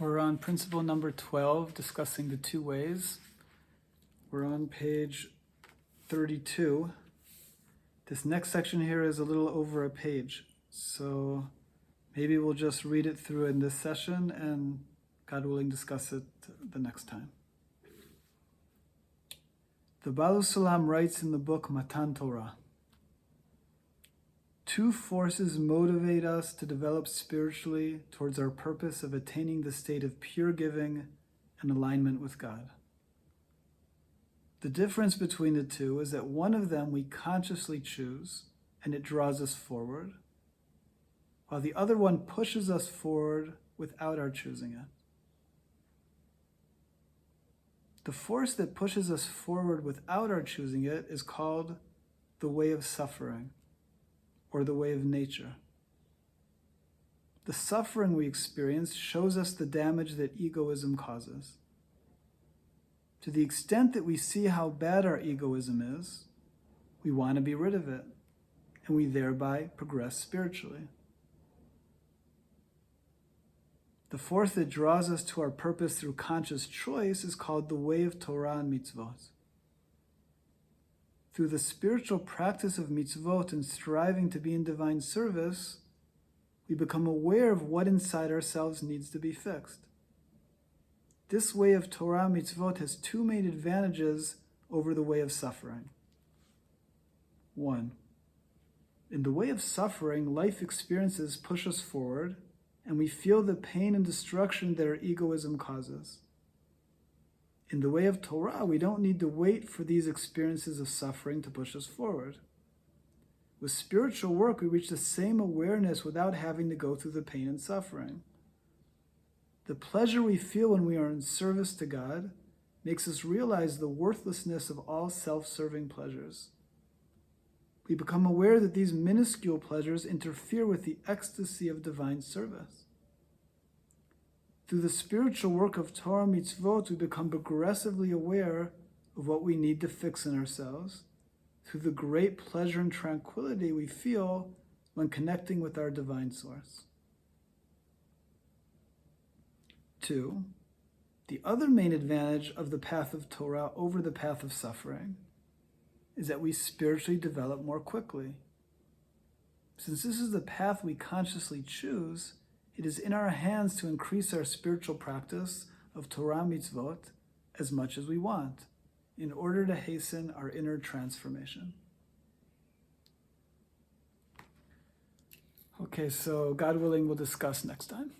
We're on principle number 12, discussing the two ways. We're on page 32. This next section here is a little over a page, so maybe we'll just read it through in this session and, God willing, discuss it the next time. The Baal Sulam writes in the book Matan Torah, two forces motivate us to develop spiritually towards our purpose of attaining the state of pure giving and alignment with God. The difference between the two is that one of them we consciously choose and it draws us forward, while the other one pushes us forward without our choosing it. The force that pushes us forward without our choosing it is called the way of suffering, or the way of nature. The suffering we experience shows us the damage that egoism causes. To the extent that we see how bad our egoism is, we want to be rid of it, and we thereby progress spiritually. The force that draws us to our purpose through conscious choice is called the way of Torah and mitzvot. Through the spiritual practice of mitzvot and striving to be in divine service, we become aware of what inside ourselves needs to be fixed. This way of Torah mitzvot has two main advantages over the way of suffering. One, in the way of suffering, life experiences push us forward, and we feel the pain and destruction that our egoism causes. In the way of Torah, we don't need to wait for these experiences of suffering to push us forward. With spiritual work, we reach the same awareness without having to go through the pain and suffering. The pleasure we feel when we are in service to God makes us realize the worthlessness of all self-serving pleasures. We become aware that these minuscule pleasures interfere with the ecstasy of divine service. Through the spiritual work of Torah mitzvot, we become progressively aware of what we need to fix in ourselves through the great pleasure and tranquility we feel when connecting with our divine source. 2. The other main advantage of the path of Torah over the path of suffering is that we spiritually develop more quickly. Since this is the path we consciously choose, it is in our hands to increase our spiritual practice of Torah mitzvot as much as we want in order to hasten our inner transformation. Okay, so God willing, we'll discuss next time.